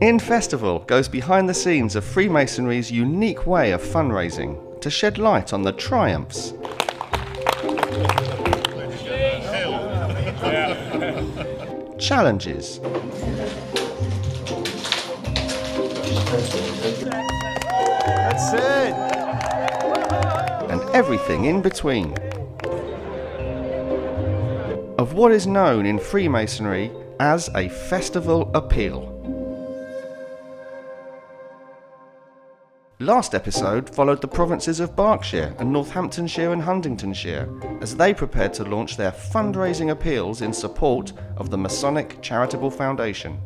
In Festival goes behind the scenes of Freemasonry's unique way of fundraising to shed light on the triumphs, challenges, That's it! and everything in between. Of what is known in Freemasonry as a festival appeal. Last episode followed the provinces of Berkshire and Northamptonshire and Huntingdonshire as they prepared to launch their fundraising appeals in support of the Masonic Charitable Foundation.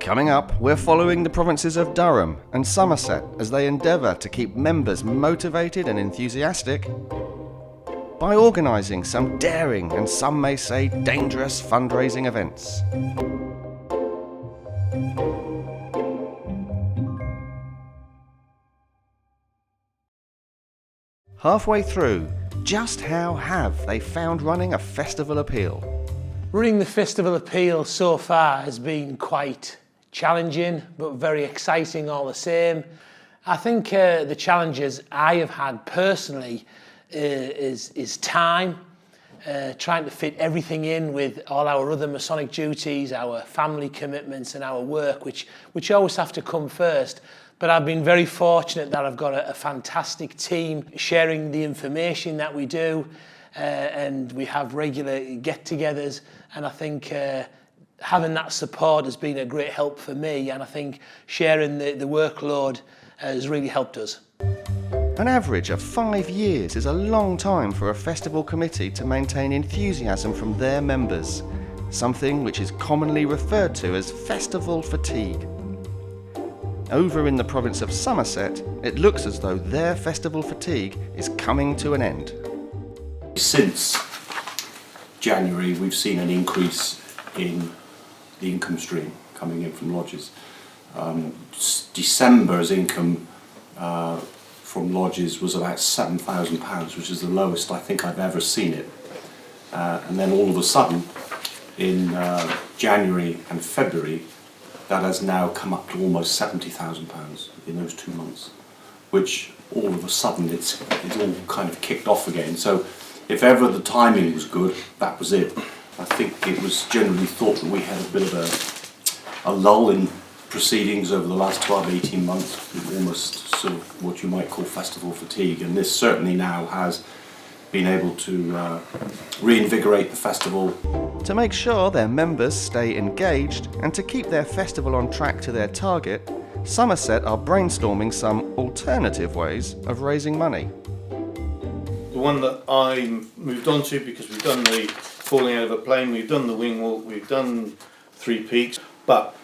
Coming up, we're following the provinces of Durham and Somerset as they endeavour to keep members motivated and enthusiastic by organising some daring and some may say dangerous fundraising events. Halfway through, just how have they found running a festival appeal? Running the festival appeal so far has been quite challenging, but very exciting all the same. I think the challenges I have had personally is time, trying to fit everything in with all our other Masonic duties, our family commitments and our work, which always have to come first. But I've been very fortunate that I've got a fantastic team sharing the information that we do, and we have regular get-togethers, and I think having that support has been a great help for me, and I think sharing the workload has really helped us. An average of 5 years is a long time for a festival committee to maintain enthusiasm from their members, something which is commonly referred to as festival fatigue. Over in the province of Somerset, it looks as though their festival fatigue is coming to an end. Since January, we've seen an increase in the income stream coming in from lodges. December's income from lodges was about £7,000, which is the lowest I think I've ever seen it. And then all of a sudden, in January and February, that has now come up to almost £70,000 in those 2 months, which all of a sudden it's all kind of kicked off again. So if ever the timing was good, that was it. I think it was generally thought that we had a bit of a lull in proceedings over the last 12-18 months, with almost sort of what you might call festival fatigue, and this certainly now has been able to reinvigorate the festival. To make sure their members stay engaged and to keep their festival on track to their target, Somerset are brainstorming some alternative ways of raising money. The one that I moved on to, because we've done the falling out of a plane, we've done the wing walk, we've done 3 peaks, but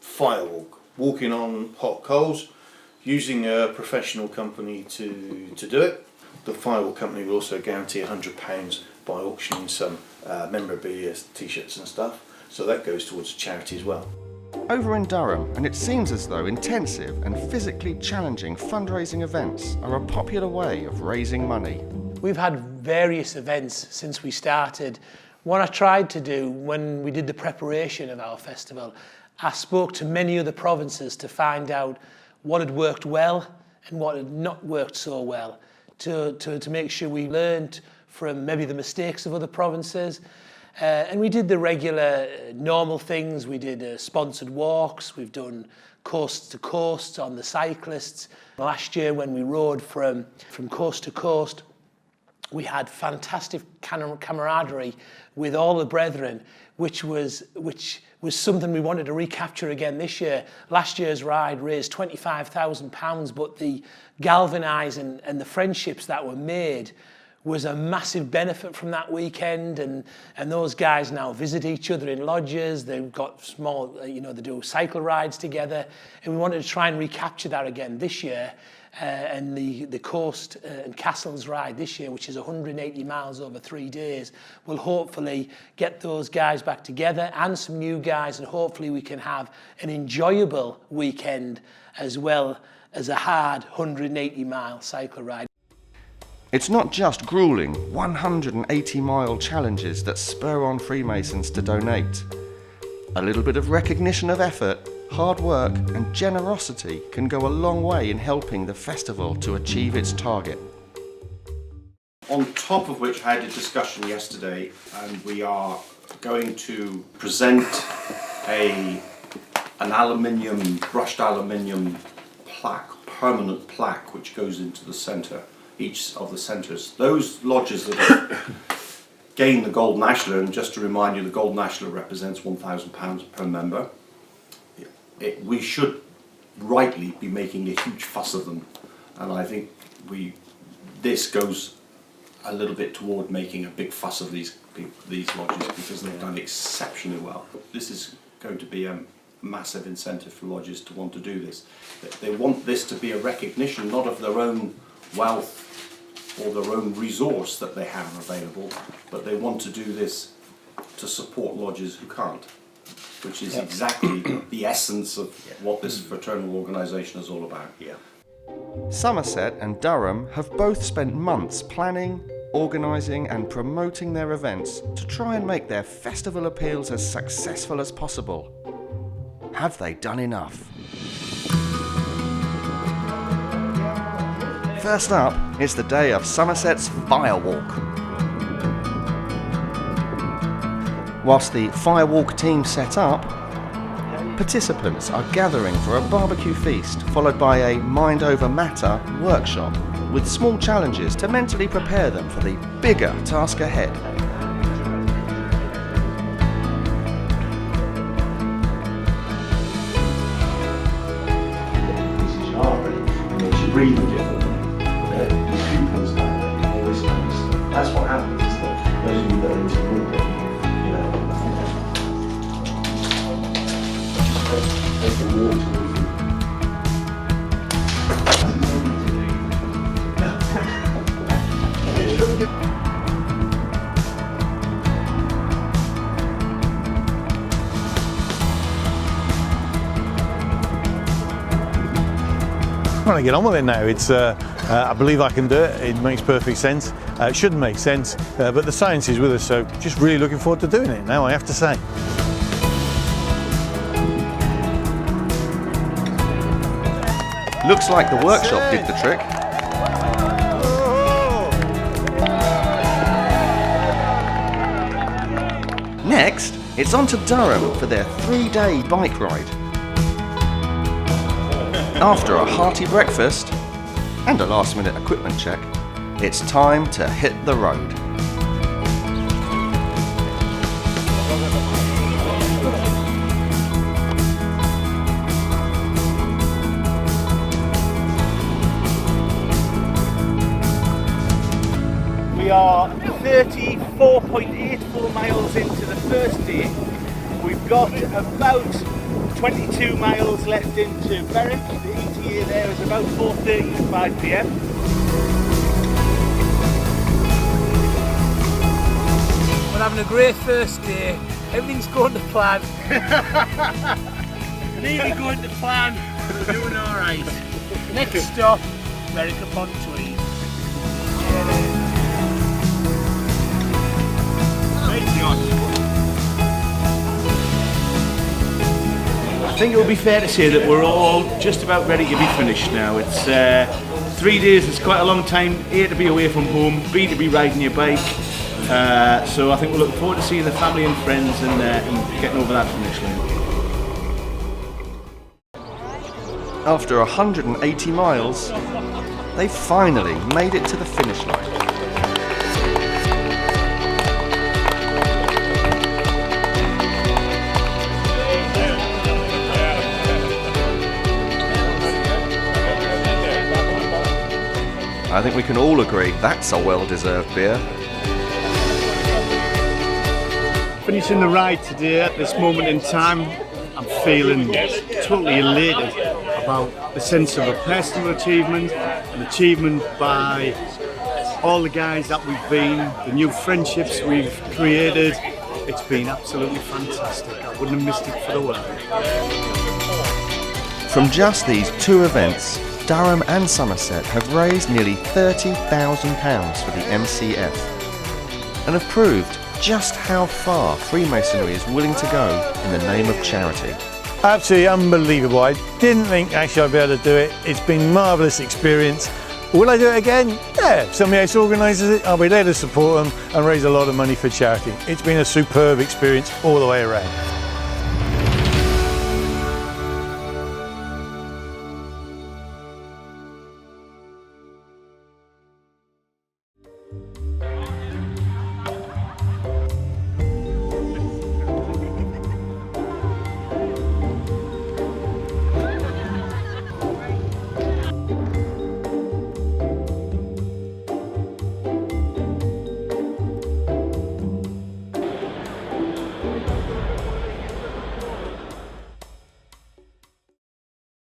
firewalk, walking on hot coals, using a professional company to do it. The firewalk company will also guarantee £100 by auctioning some memorabilia, t-shirts and stuff, so that goes towards charity as well. Over in Durham, and it seems as though intensive and physically challenging fundraising events are a popular way of raising money. We've had various events since we started. What I tried to do when we did the preparation of our festival, I spoke to many other provinces to find out what had worked well and what had not worked so well, to make sure we learned from maybe the mistakes of other provinces. And we did the regular normal things. We did sponsored walks. We've done coast to coast on the cyclists. Last year when we rode from coast to coast, we had fantastic camaraderie with all the brethren, which was something we wanted to recapture again this year. Last year's ride raised £25,000, but the galvanising and the friendships that were made was a massive benefit from that weekend, and those guys now visit each other in lodges. They've got small, they do cycle rides together, and we wanted to try and recapture that again this year. And the coast and castles ride this year, which is 180 miles over 3 days, will hopefully get those guys back together and some new guys, and hopefully we can have an enjoyable weekend as well as a hard 180-mile cycle ride. It's not just grueling 180-mile challenges that spur on Freemasons to donate. A little bit of recognition of effort, hard work and generosity can go a long way in helping the festival to achieve its target. On top of which I had a discussion yesterday, and we are going to present an brushed aluminium plaque, permanent plaque, which goes into the centre, each of the centres. Those lodges that have gained the Gold National, and just to remind you, the Gold National represents £1,000 per member. We should rightly be making a huge fuss of them, and I think this goes a little bit toward making a big fuss of these lodges, because they've done exceptionally well. This is going to be a massive incentive for lodges to want to do this. They want this to be a recognition not of their own wealth or their own resource that they have available, but they want to do this to support lodges who can't, which is exactly the essence of what this fraternal organisation is all about. Somerset and Durham have both spent months planning, organising and promoting their events to try and make their festival appeals as successful as possible. Have they done enough? First up, it's the day of Somerset's Firewalk. Whilst the Firewalk team set up, participants are gathering for a barbecue feast followed by a Mind Over Matter workshop with small challenges to mentally prepare them for the bigger task ahead. Breathing differently. These pupils down there, all this kind of stuff. That's what happens, is that those of you that are into movement, just take the walk towards you. I want to get on with it now. I believe I can do it. It makes perfect sense. It shouldn't make sense, but the science is with us, so just really looking forward to doing it now, I have to say. Looks like the workshop did the trick. Next, it's on to Durham for their 3-day bike ride. After a hearty breakfast and a last-minute equipment check, it's time to hit the road. We are 34.84 miles into the first day. We've got about 22 miles left into Berwick. The ETA there is about 4:30 to 5 p.m. We're having a great first day. Everything's going to plan. Nearly going to plan, we're doing alright. Next stop, Berwick upon Tweed. I think it would be fair to say that we're all just about ready to be finished now. It's 3 days, it's quite a long time. A, to be away from home, B, to be riding your bike. So I think we're looking forward to seeing the family and friends and getting over that finish line. After 180 miles, they finally made it to the finish line. I think we can all agree that's a well-deserved beer. Finishing the ride today at this moment in time, I'm feeling totally elated about the sense of a personal achievement, an achievement by all the guys that we've been, the new friendships we've created. It's been absolutely fantastic. I wouldn't have missed it for the world. From just these 2 events, Durham and Somerset have raised nearly £30,000 for the MCF and have proved just how far Freemasonry is willing to go in the name of charity. Absolutely unbelievable. I didn't think actually I'd be able to do it. It's been a marvellous experience. Will I do it again? Yeah, if somebody else organises it, I'll be there to support them and raise a lot of money for charity. It's been a superb experience all the way around.